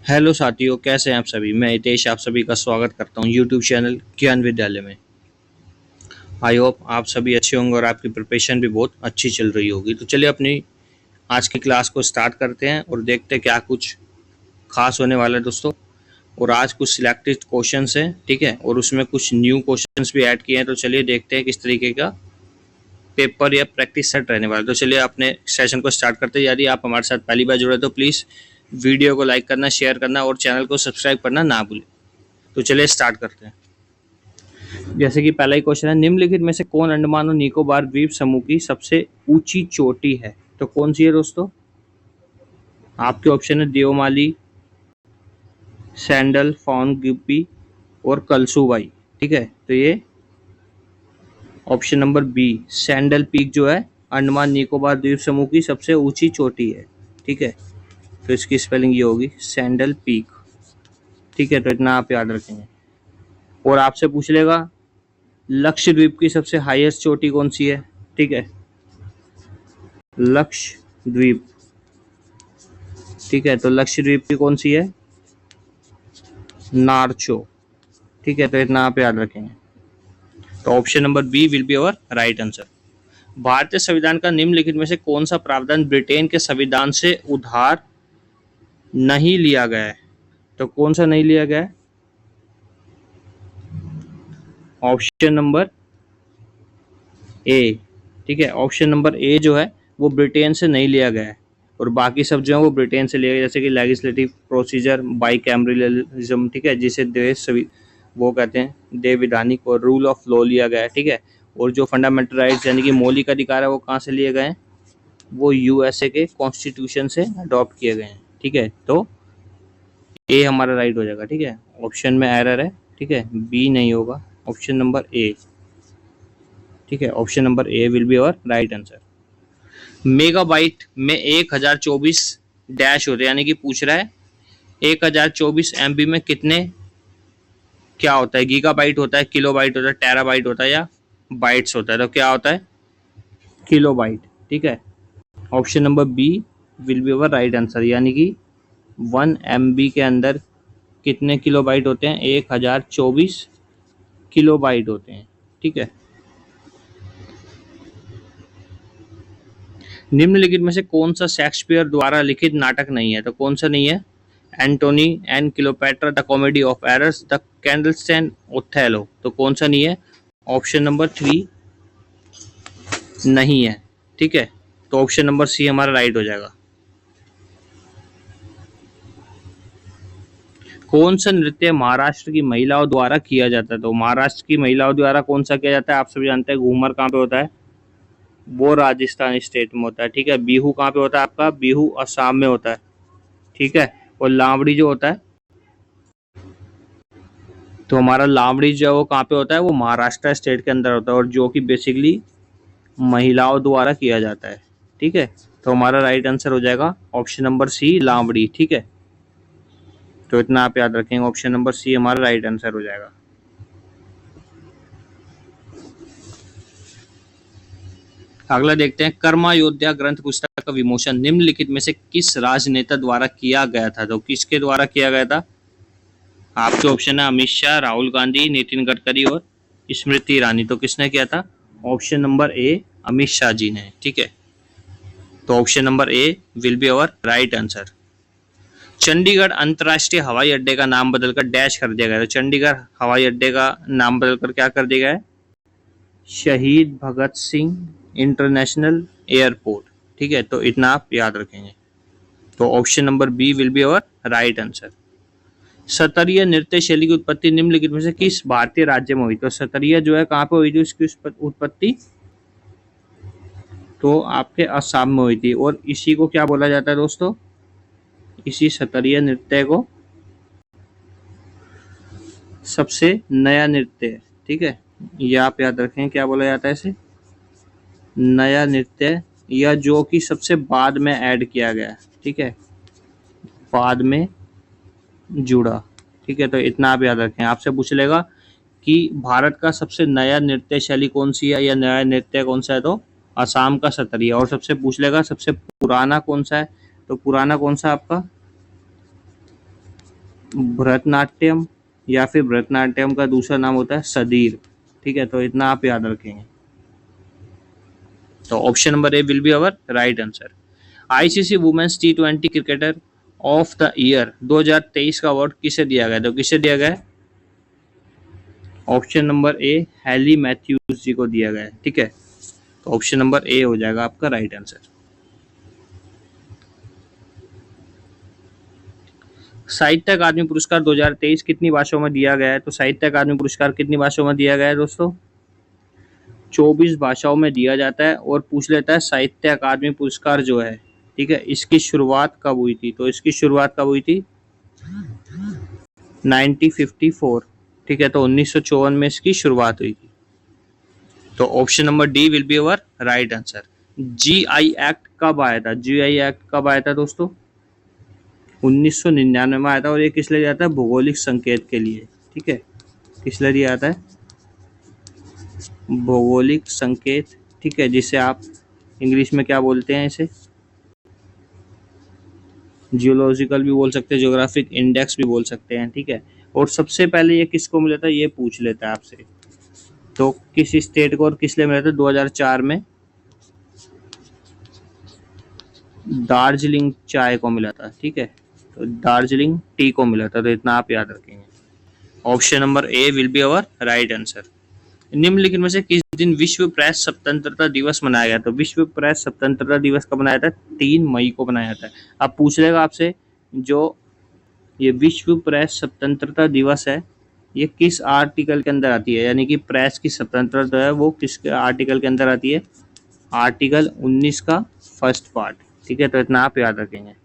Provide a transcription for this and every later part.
Hello साथियों, कैसे हैं आप सभी। मैं हितेश आप सभी का स्वागत करता हूं यूट्यूब चैनल ज्ञान विद्यालय में। आई होप आप सभी अच्छे होंगे और आपकी प्रिपरेशन भी बहुत अच्छी चल रही होगी। तो चलिए अपनी आज की क्लास को स्टार्ट करते हैं और देखते हैं क्या कुछ खास होने वाला है दोस्तों। और आज कुछ सिलेक्टेड क्वेश्चंस हैं, ठीक है, और उसमें कुछ न्यू क्वेश्चंस भी ऐड किए हैं। तो चलिए देखते हैं किस तरीके का पेपर या प्रैक्टिस सेट रहने वाला है। तो चलिए अपने सेशन को स्टार्ट करते हैं। यदि आप हमारे साथ पहली बार जुड़े तो प्लीज़ वीडियो को लाइक करना, शेयर करना और चैनल को सब्सक्राइब करना ना भूलें। तो चलिए स्टार्ट करते हैं। जैसे कि पहला ही क्वेश्चन है, निम्नलिखित में से कौन अंडमान और निकोबार द्वीप समूह की सबसे ऊंची चोटी है? तो कौन सी है दोस्तों? आपके ऑप्शन है देवमाली, सैंडल, फॉन गिप्पी और कलसूबाई। ठीक है, तो ये option number B Saddle Peak जो है अंडमान निकोबार द्वीप समूह की सबसे ऊंची चोटी है। ठीक है, तो इसकी स्पेलिंग ये होगी सैंडल पीक। ठीक है, तो इतना आप याद रखेंगे। और आपसे पूछ लेगा लक्षद्वीप की सबसे हाईएस्ट चोटी कौन सी है? ठीक है, लक्षद्वीप। ठीक है, तो लक्षद्वीप की कौन सी है? नारचो। ठीक है, तो इतना आप याद रखेंगे। तो option number B will be our right answer. भारतीय संविधान का निम्नलिखित में से कौन सा प्रावधान ब्रिटेन के संविधान से उधार नहीं लिया गया है? तो कौन सा नहीं लिया गया है? ऑप्शन नंबर ए। ठीक है, ऑप्शन नंबर ए जो है वो ब्रिटेन से नहीं लिया गया है और बाकी सब जो है वो ब्रिटेन से लिया गया, जैसे कि लेजिस्लेटिव प्रोसीजर, बाइकैमरलिज्म, ठीक है, जिसे देश वो कहते हैं देवविधानिक, और रूल ऑफ लॉ लिया गया है। ठीक है, और जो फंडामेंटल राइट्स यानी कि मौलिक अधिकार है वो कहाँ से लिए गए हैं? वो यूएसए के कॉन्स्टिट्यूशन से अडॉप्ट किए गए हैं। ठीक है, तो ए हमारा राइट हो जाएगा। ठीक है, ऑप्शन में एरर है। ठीक है, बी नहीं होगा, ऑप्शन नंबर ए। ठीक है, option number A will be our right answer. Megabyte में 1024 डैश होते हैं, यानी कि पूछ रहा है 1024 MB में कितने क्या होता है? गीगाबाइट होता है, किलोबाइट होता है, टेराबाइट होता है या बाइट्स होता है? तो क्या होता है? किलोबाइट। ठीक है, option number B will be our right answer, यानी कि 1 MB के अंदर कितने किलोबाइट होते हैं? 1024 किलोबाइट होते हैं। ठीक है, निम्नलिखित में से कौन सा शेक्सपियर द्वारा लिखित नाटक नहीं है? तो कौन सा नहीं है? Antony and Cleopatra, the comedy of errors, the candlestand, Othello. तो कौन सा नहीं है? ऑप्शन नंबर 3 नहीं है। ठीक है, तो ऑप्शन नंबर सी हमारा राइट हो जाएगा। कौन सा नृत्य महाराष्ट्र की महिलाओं द्वारा किया जाता है? तो महाराष्ट्र की महिलाओं द्वारा कौन सा किया जाता है? आप सभी जानते हैं घूमर कहाँ पे होता है? वो राजस्थान स्टेट में होता है। ठीक है, बिहू कहाँ पे होता है आपका? बिहू असम में होता है। ठीक है, और लावड़ी जो होता है, तो हमारा लावड़ी जो है वो कहाँ पे होता है? वो महाराष्ट्र स्टेट के अंदर होता है, और जो कि बेसिकली महिलाओं द्वारा किया जाता है। ठीक है, तो हमारा राइट आंसर हो जाएगा ऑप्शन नंबर सी लावड़ी। ठीक है, तो इतना आप याद रखेंगे, ऑप्शन नंबर सी हमारा राइट आंसर हो जाएगा। अगला देखते हैं, कर्मा योद्धा ग्रंथ पुस्तक का विमोचन निम्नलिखित में से किस राजनेता द्वारा किया गया था? तो किसके द्वारा किया गया था? आपके ऑप्शन है अमित शाह, राहुल गांधी, नितिन गडकरी और स्मृति ईरानी। तो किसने किया था? Option number A Amit Shah ji ने। ठीक है, तो option number A will be our right answer. Chandigarh अंतर्राष्ट्रीय हवाई अड्डे का नाम बदलकर डैश कर दिया गया। तो चंडीगढ़ हवाई अड्डे का नाम बदलकर क्या कर दिया गया है? शहीद भगत सिंह इंटरनेशनल एयरपोर्ट। ठीक है, तो इतना आप याद रखेंगे। तो option number B will be our right answer. Sattriya नृत्य शैली की उत्पत्ति निम्नलिखित में से किस भारतीय राज्य में हुई? तो सतरिया जो है कहाँ पे हुई थी उसकी उत्पत्ति? तो आपके असम में हुई थी। और इसी को क्या बोला जाता है दोस्तों? इसी सतरिया नृत्य को सबसे नया नृत्य है। ठीक है, ये आप याद रखें, क्या बोला जाता है इसे? नया नृत्य, या जो कि सबसे बाद में ऐड किया गया। ठीक है, बाद में जुड़ा। ठीक है, तो इतना आप याद रखें। आपसे पूछ लेगा कि भारत का सबसे नया नृत्य शैली कौन सी है या नया नृत्य कौन सा है? तो असम का सतरिया। और सबसे पूछ लेगा सबसे पुराना कौन सा है? तो पुराना कौन सा आपका? भरतनाट्यम, या फिर भरतनाट्यम का दूसरा नाम होता है सदीर। ठीक है, तो इतना आप याद रखेंगे। तो option number A will be our right answer. ICC women's T20 cricketer of the year 2023 का अवार्ड किसे दिया गया? तो किसे दिया गया? Option number A Hayley Matthews ji को दिया गया है। ठीक है, तो ऑप्शन नंबर ए हो जाएगा आपका राइट आंसर। साहित्य अकादमी पुरस्कार 2023 कितनी भाषाओं में दिया गया है? तो साहित्य अकादमी पुरस्कार कितनी भाषाओं में दिया गया है दोस्तों? 24 भाषाओं में दिया जाता है। और पूछ लेता है साहित्य अकादमी पुरस्कार जो है, ठीक है, इसकी शुरुआत कब हुई थी? तो इसकी शुरुआत कब हुई थी? 1954। ठीक है, तो 1954 में इसकी शुरुआत हुई थी। तो option number D will be our right answer. GI act कब आया था? जीआई एक्ट कब आया था दोस्तों? 1999 में आया था। और ये किस लिए आता है? भौगोलिक संकेत के लिए। ठीक है, किस लिए दिया जाता है? भौगोलिक संकेत। ठीक है, जिसे आप इंग्लिश में क्या बोलते हैं? इसे जियोलॉजिकल भी बोल सकते हैं, ज्योग्राफिक इंडेक्स भी बोल सकते हैं। ठीक है, और सबसे पहले ये किसको मिला था ये पूछ लेता है आपसे। तो किस स्टेट को और किस लिए मिला था? 2004 में दार्जिलिंग चाय को मिला था। ठीक है, तो दार्जिलिंग टी को मिला था। तो इतना आप याद रखेंगे। Option number A will be our right answer. निम्नलिखित में से किस दिन विश्व प्रेस स्वतंत्रता दिवस मनाया गया? तो विश्व प्रेस स्वतंत्रता दिवस कब मनाया था? 3 मई को मनाया था। अब पूछ लेगा आपसे, जो ये विश्व प्रेस स्वतंत्रता दिवस है, ये किस आर्टिकल के अंदर आती है? यानी कि प्रेस की स्वतंत्रता है वो किस आर्टिकल के अंदर आती है? आर्टिकल 19 का फर्स्ट पार्ट। ठीक है, तो इतना आप याद रखेंगे।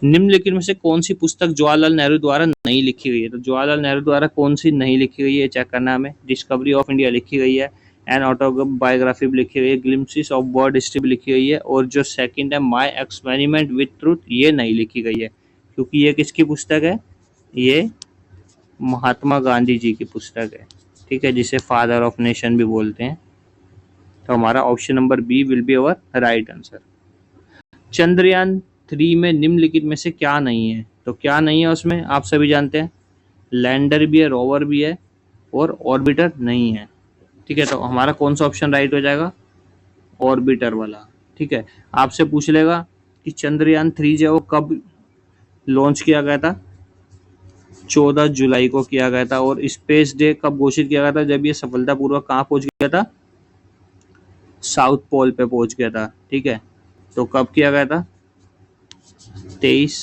निम्नलिखित में से कौन सी पुस्तक जवाहरलाल नेहरू द्वारा नहीं लिखी गई है? तो जवाहरलाल नेहरू द्वारा कौन सी नहीं लिखी गई है चेक करना हमें। डिस्कवरी ऑफ इंडिया लिखी गई है, एन ऑटोबायोग्राफी भी लिखी गई है, ग्लिम्पसेस ऑफ वर्ल्ड हिस्ट्री भी लिखी गई है, और जो सेकंड है माय एक्सपेरिमेंट विद ट्रूथ, ये नहीं लिखी गई है। क्योंकि ये किसकी पुस्तक है? ये महात्मा गांधी जी की पुस्तक है। ठीक है, जिसे फादर ऑफ नेशन भी बोलते हैं। तो हमारा option number B will be our right answer. Chandrayaan 3 में निम्नलिखित में से क्या नहीं है? तो क्या नहीं है उसमें? आप सभी जानते हैं, लैंडर भी है, रोवर भी है, और ऑर्बिटर नहीं है। ठीक है, तो हमारा कौन सा ऑप्शन राइट हो जाएगा? ऑर्बिटर वाला। ठीक है, आपसे पूछ लेगा कि चंद्रयान 3 जो है वो कब लॉन्च किया गया था? 14 जुलाई को किया गया था। और स्पेस डे कब घोषित किया गया था? जब ये सफलतापूर्वक कहाँ पहुंच गया था? साउथ पोल पे पहुंच गया था। ठीक है, तो कब किया गया था? 23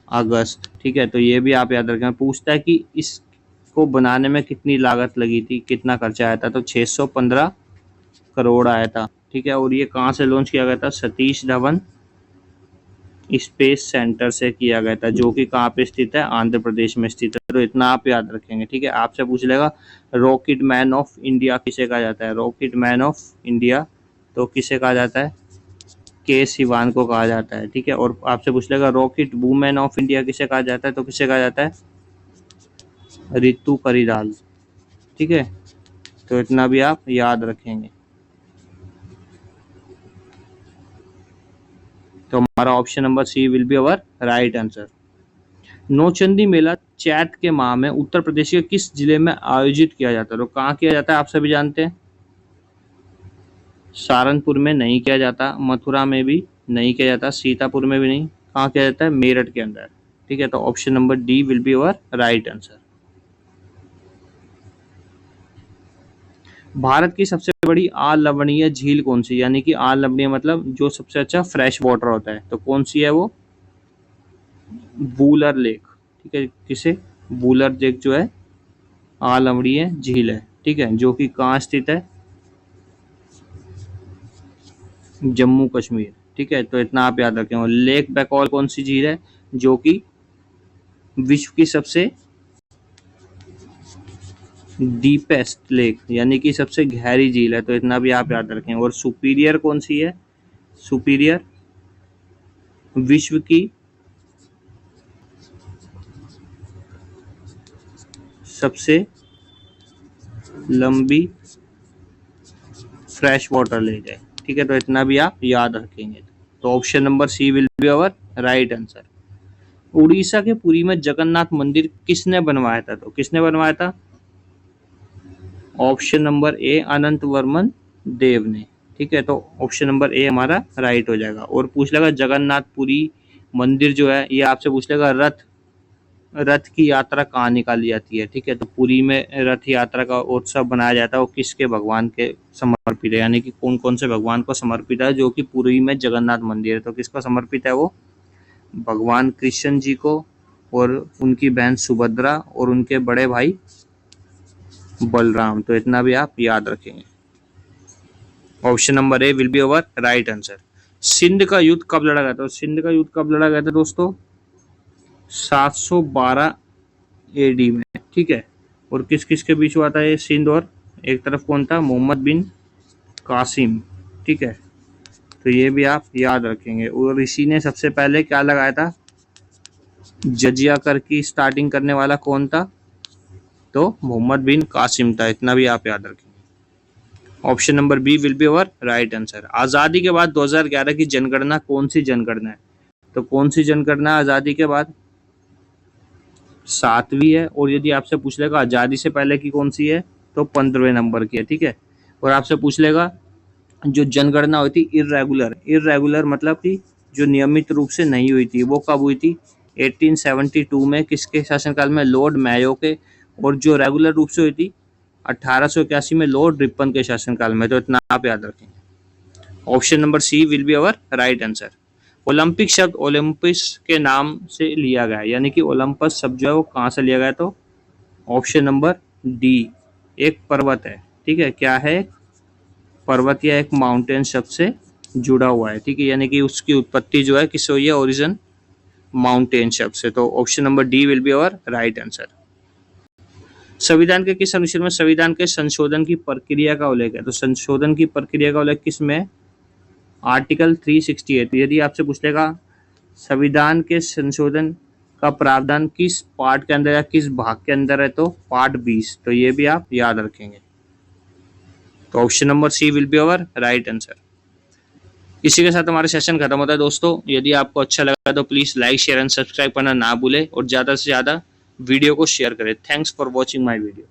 अगस्त। ठीक है, तो ये भी आप याद रखें। पूछता है कि इसको बनाने में कितनी लागत लगी थी, कितना खर्चा आया था? तो 615 करोड़ आया था। ठीक है, और ये कहाँ से लॉन्च किया गया था? सतीश धवन स्पेस सेंटर से किया गया था, जो कि कहाँ पे स्थित है? आंध्र प्रदेश में स्थित है। तो इतना आप याद रखेंगे। ठीक है, आपसे पूछ लेगा रॉकेट मैन ऑफ इंडिया किसे कहा जाता है? रॉकेट मैन ऑफ इंडिया तो किसे कहा जाता है? के सिवान को कहा जाता है। ठीक है, और आपसे पूछ लेगा रॉकेट वुमेन ऑफ इंडिया किसे कहा जाता है? तो किसे कहा जाता है? रितु परिडाल। ठीक है, तो इतना भी आप याद रखेंगे। तो हमारा option number C will be our right answer. Nauchandi मेला चैत के माह में उत्तर प्रदेश के किस जिले में आयोजित किया जाता है? तो कहाँ किया जाता है? आप सभी जानते हैं, सहारनपुर में नहीं किया जाता, मथुरा में भी नहीं किया जाता, सीतापुर में भी नहीं। कहाँ किया जाता है? मेरठ के अंदर। ठीक है, तो option number D will be our right answer. Bharat की सबसे बड़ी अलवणीय झील कौन सी? यानी कि अलवणीय मतलब जो सबसे अच्छा फ्रेश वाटर होता है, तो कौन सी है वो? वूलर लेक। ठीक है, किसे? वूलर लेक जो है अलवणीय झील है। ठीक है, जो कि कहाँ स्थित है? जम्मू कश्मीर। ठीक है, तो इतना आप याद रखें। और लेक बैकॉल कौन सी झील है? जो कि विश्व की सबसे डीपेस्ट लेक, यानी कि सबसे गहरी झील है। तो इतना भी आप याद रखें। और सुपीरियर कौन सी है? सुपीरियर विश्व की सबसे लंबी फ्रेश वाटर लेक है। ठीक है, तो इतना भी आप याद रखेंगे। तो option number C will be our right answer. Orissa के पुरी में जगन्नाथ मंदिर किसने बनवाया था? तो किसने बनवाया था? ऑप्शन नंबर ए अनंत वर्मन देव ने। ठीक है, तो ऑप्शन नंबर ए हमारा राइट हो जाएगा। और पूछ लेगा जगन्नाथपुरी मंदिर जो है ये आपसे पूछ लेगा रथ की यात्रा कहाँ निकाली जाती है। ठीक है, तो पुरी में रथ यात्रा का उत्सव बनाया जाता है, वो किसके भगवान के समर्पित है, यानी कि कौन कौन से भगवान को समर्पित है जो कि पुरी में जगन्नाथ मंदिर है, तो किसको समर्पित है वो? भगवान कृष्ण जी को, और उनकी बहन सुभद्रा, और उनके बड़े भाई बलराम। तो इतना भी आप याद रखेंगे। Option number A will be our right answer. Sindh का युद्ध कब लड़ा गया था? तो सिंध का युद्ध कब लड़ा गया था दोस्तों? 712 एडी में। ठीक है, और किस किस के बीच हुआ था ये सिंध? और एक तरफ कौन था? मोहम्मद बिन कासिम। ठीक है, तो ये भी आप याद रखेंगे। और इसी ने सबसे पहले क्या लगाया था? जजिया कर की स्टार्टिंग करने वाला कौन था? तो मोहम्मद बिन कासिम था। इतना भी आप याद रखेंगे। Option number B will be our right answer. आज़ादी के बाद 2011 की जनगणना कौन सी जनगणना है? तो कौन सी जनगणना आज़ादी के बाद? 7वीं है। और यदि आपसे पूछ लेगा आज़ादी से पहले की कौन सी है, तो 15वें नंबर की है। ठीक है, और आपसे पूछ लेगा जो जनगणना हुई थी इर्रेगुलर मतलब कि जो नियमित रूप से नहीं हुई थी, वो कब हुई थी? 1872 में। किसके शासनकाल में? लॉर्ड मेयो के। और जो रेगुलर रूप से हुई थी 1881 में लॉर्ड रिपन के शासनकाल में। तो इतना आप याद रखेंगे। Option number C will be our right answer. Olympic शब्द ओलंपिस के नाम से लिया गया है, यानी कि ओलंपस शब्द जो है वो कहाँ से लिया गया? तो ऑप्शन नंबर डी एक पर्वत है। ठीक है, क्या है? पर्वत या एक माउंटेन शब्द से जुड़ा हुआ है। ठीक है, यानी कि उसकी उत्पत्ति जो है किससे हुई है? ओरिजिन माउंटेन शब्द से। तो option number D will be our right answer. संविधान के किस अनुच्छेद में संविधान के संशोधन की प्रक्रिया का उल्लेख है? तो संशोधन की प्रक्रिया का उल्लेख किस में? आर्टिकल 368। यदि आपसे पूछ लेगा संविधान के संशोधन का प्रावधान किस पार्ट के अंदर या किस भाग के अंदर है, तो पार्ट 20। तो ये भी आप याद रखेंगे। तो option number C will be our right answer. इसी के साथ हमारा सेशन खत्म होता है दोस्तों। यदि आपको अच्छा लगा तो please like share and subscribe करना ना भूलें, और ज़्यादा से ज़्यादा वीडियो को शेयर करें। Thanks for watching my video.